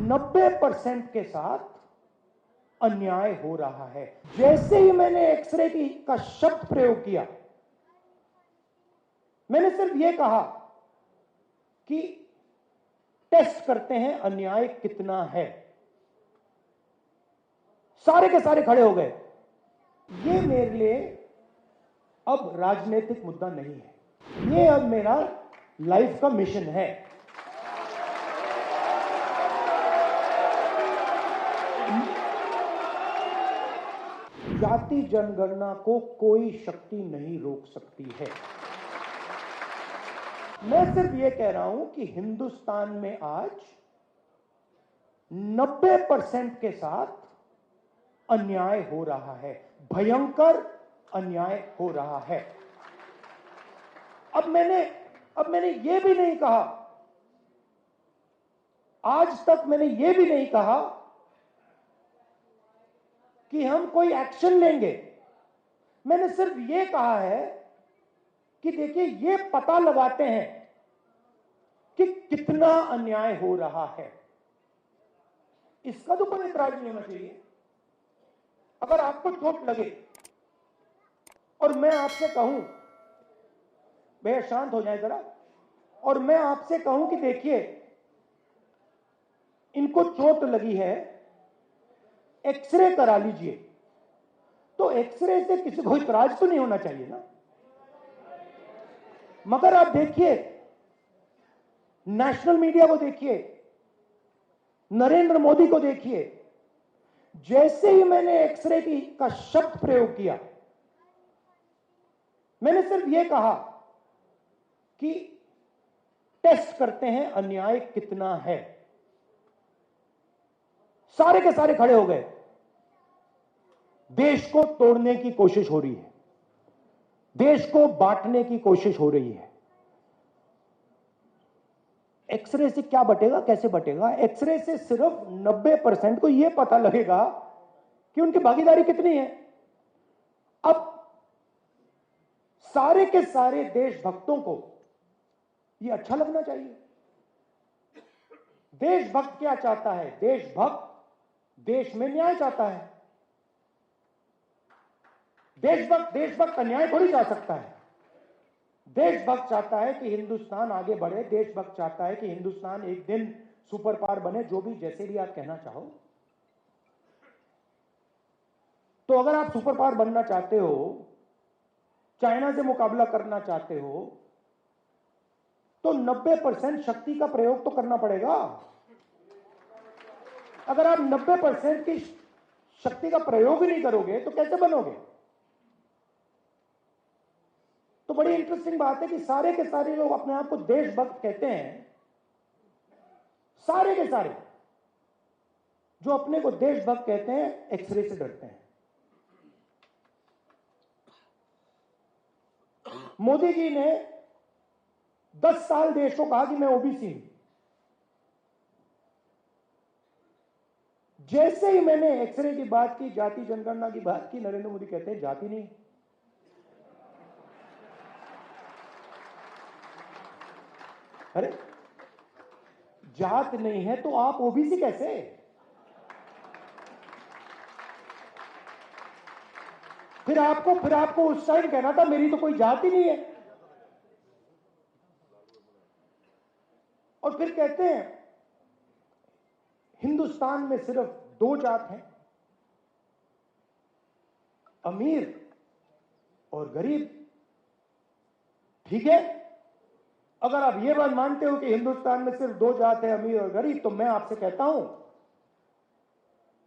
90% के साथ अन्याय हो रहा है। जैसे ही मैंने एक्सरे का शब्द प्रयोग किया, मैंने सिर्फ यह कहा कि टेस्ट करते हैं अन्याय कितना है, सारे के सारे खड़े हो गए। ये मेरे लिए अब राजनीतिक मुद्दा नहीं है, ये अब मेरा लाइफ का मिशन है। जाति जनगणना को कोई शक्ति नहीं रोक सकती है। मैं सिर्फ यह कह रहा हूं कि हिंदुस्तान में आज 90% के साथ अन्याय हो रहा है, भयंकर अन्याय हो रहा है। अब मैंने यह भी नहीं कहा, आज तक मैंने यह भी नहीं कहा कि हम कोई एक्शन लेंगे। मैंने सिर्फ यह कहा है कि देखिए, यह पता लगाते हैं कि कितना अन्याय हो रहा है। इसका तो कोई इतराज नहीं होना चाहिए। अगर आपको चोट लगे और मैं आपसे कहूं, भैया शांत हो जाए जरा, और मैं आपसे कहूं कि देखिए इनको चोट लगी है, एक्सरे करा लीजिए, तो एक्सरे से किसी को इतराज तो नहीं होना चाहिए ना। मगर आप देखिए, नेशनल मीडिया को देखिए, नरेंद्र मोदी को देखिए, जैसे ही मैंने एक्सरे का शब्द प्रयोग किया, मैंने सिर्फ यह कहा कि टेस्ट करते हैं अन्याय कितना है, सारे के सारे खड़े हो गए। देश को तोड़ने की कोशिश हो रही है, देश को बांटने की कोशिश हो रही है। एक्सरे से क्या बटेगा, कैसे बटेगा? एक्सरे से सिर्फ 90% को यह पता लगेगा कि उनकी भागीदारी कितनी है। अब सारे के सारे देशभक्तों को यह अच्छा लगना चाहिए। देशभक्त क्या चाहता है? देशभक्त देश में न्याय चाहता है। देशभक्त अन्याय थोड़ी चाह सकता है। देशभक्त चाहता है कि हिंदुस्तान आगे बढ़े, देशभक्त चाहता है कि हिंदुस्तान एक दिन सुपर पावर बने, जो भी जैसे भी आप कहना चाहो। तो अगर आप सुपर पावर बनना चाहते हो, चाइना से मुकाबला करना चाहते हो, तो 90% शक्ति का प्रयोग तो करना पड़ेगा। अगर आप 90% की शक्ति का प्रयोग ही नहीं करोगे तो कैसे बनोगे? तो बड़ी इंटरेस्टिंग बात है कि सारे के सारे लोग अपने आप को देशभक्त कहते हैं, सारे के सारे जो अपने को देशभक्त कहते हैं, एक्सरे से डरते हैं। मोदी जी ने 10 साल देश को कहा कि मैं ओबीसी हूं। जैसे ही मैंने एक्सरे की बात की, जाति जनगणना की बात की, नरेंद्र मोदी कहते हैं जाति नहीं। अरे जात नहीं है तो आप ओबीसी कैसे? फिर आपको उस टाइम कहना था मेरी तो कोई जात ही नहीं है। और फिर कहते हैं हिंदुस्तान में सिर्फ 2 जात हैं, अमीर और गरीब। ठीक है, अगर आप ये बात मानते हो कि हिंदुस्तान में सिर्फ 2 जात है, अमीर और गरीब, तो मैं आपसे कहता हूं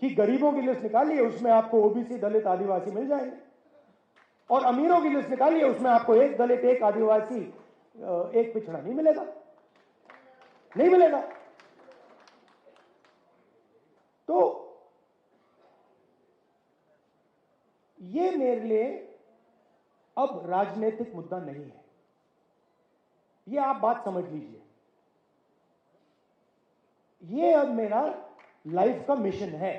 कि गरीबों की लिस्ट निकालिए, उसमें आपको ओबीसी, दलित, आदिवासी मिल जाएंगे। और अमीरों की लिस्ट निकालिए, उसमें आपको एक दलित, एक आदिवासी, एक पिछड़ा नहीं मिलेगा, नहीं मिलेगा। तो ये मेरे लिए अब राजनीतिक मुद्दा नहीं है, ये आप बात समझ लीजिए। ये अब मेरा लाइफ का मिशन है।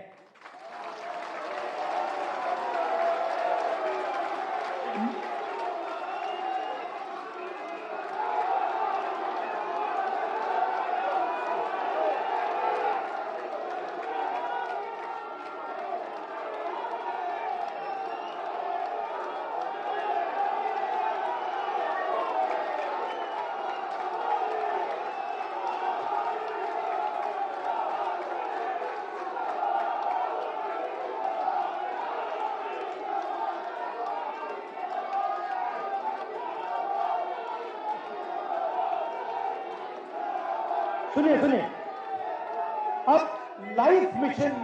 सुनिए सुनिए, अब लाइफ मिशन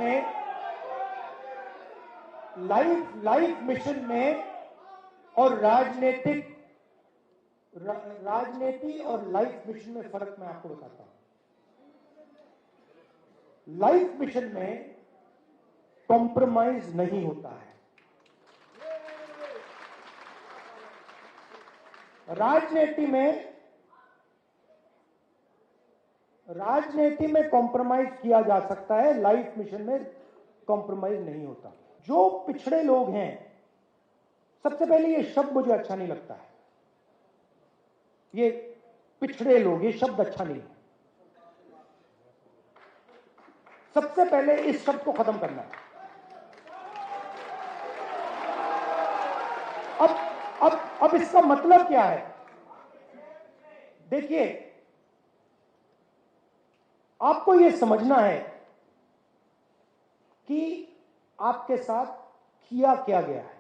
में और राजनीति और लाइफ मिशन में फर्क मैं आपको बताता हूं। लाइफ मिशन में कॉम्प्रोमाइज नहीं होता है। राजनीति में कॉम्प्रोमाइज किया जा सकता है, लाइफ मिशन में कॉम्प्रोमाइज नहीं होता। जो पिछड़े लोग हैं, सबसे पहले ये शब्द मुझे अच्छा नहीं लगता है, ये पिछड़े लोग, ये शब्द अच्छा नहीं है। सबसे पहले इस शब्द को खत्म करना है। अब इसका मतलब क्या है? देखिए, आपको यह समझना है कि आपके साथ किया क्या गया है।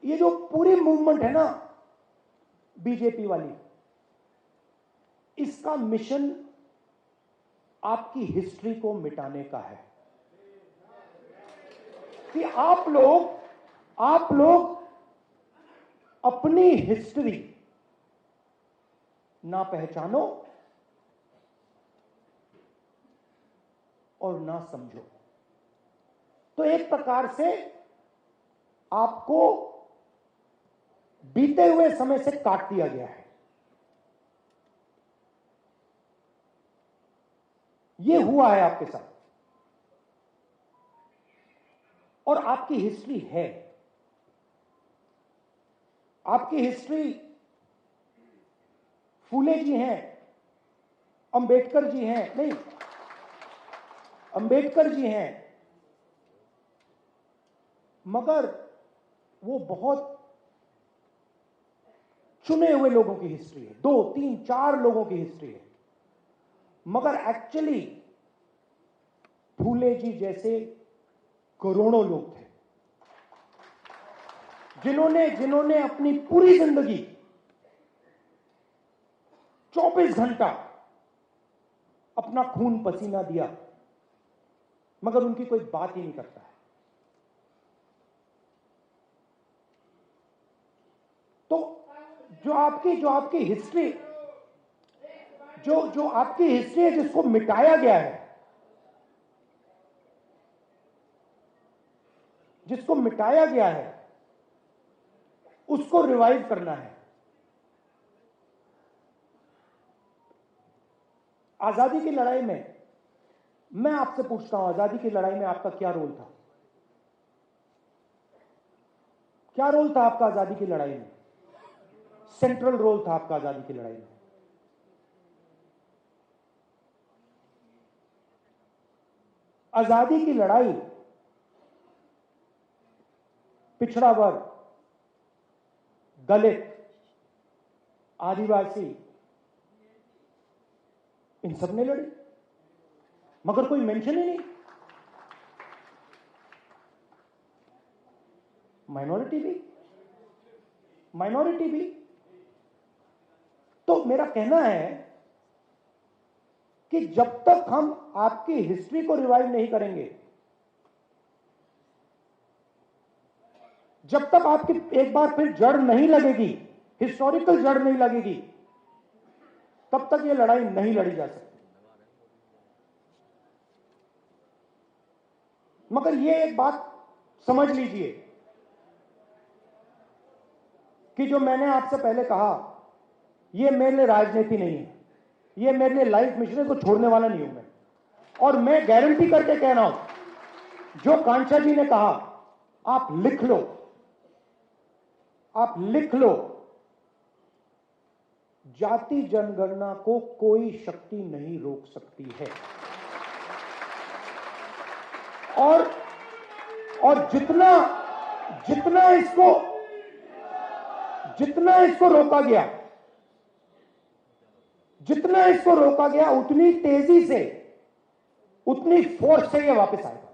ये जो पूरी मूवमेंट है ना बीजेपी वाली, इसका मिशन आपकी हिस्ट्री को मिटाने का है कि आप लोग अपनी हिस्ट्री ना पहचानो और ना समझो। तो एक प्रकार से आपको बीते हुए समय से काट दिया गया है। यह हुआ है आपके साथ, और आपकी हिस्ट्री है। आपकी हिस्ट्री फूले जी हैं, अंबेडकर जी हैं, नहीं, अंबेडकर जी हैं, मगर वो बहुत चुने हुए लोगों की हिस्ट्री है, 2, 3, 4 लोगों की हिस्ट्री है। मगर एक्चुअली फूले जी जैसे करोड़ों लोग थे जिन्होंने अपनी पूरी जिंदगी 24 घंटा अपना खून पसीना दिया, मगर उनकी कोई बात ही नहीं करता है। तो जो आपकी हिस्ट्री जो आपकी हिस्ट्री है, जिसको मिटाया गया है, जिसको मिटाया गया है, उसको रिवाइव करना है। आजादी की लड़ाई में मैं आपसे पूछता हूं, आजादी की लड़ाई में आपका क्या रोल था? क्या रोल था आपका आजादी की लड़ाई में? सेंट्रल रोल था आपका आजादी की लड़ाई में। आजादी की लड़ाई पिछड़ा वर्ग, दलित, आदिवासी, इन सब ने लड़ी, मगर कोई मेंशन ही नहीं। माइनॉरिटी भी। तो मेरा कहना है कि जब तक हम आपकी हिस्ट्री को रिवाइव नहीं करेंगे, जब तक आपकी एक बार फिर जड़ नहीं लगेगी, हिस्टोरिकल जड़ नहीं लगेगी, तब तक यह लड़ाई नहीं लड़ी जा सकती। मगर यह एक बात समझ लीजिए कि जो मैंने आपसे पहले कहा, यह मेरे लिए राजनीति नहीं है, यह मेरे लिए लाइफ मिशन को छोड़ने वाला नहीं हूं मैं। और मैं गारंटी करके कह रहा हूं, जो कांचा जी ने कहा, आप लिख लो, जाति जनगणना को कोई शक्ति नहीं रोक सकती है। और जितना इसको रोका गया, उतनी तेजी से, उतनी फोर्स से ये वापस आएगा।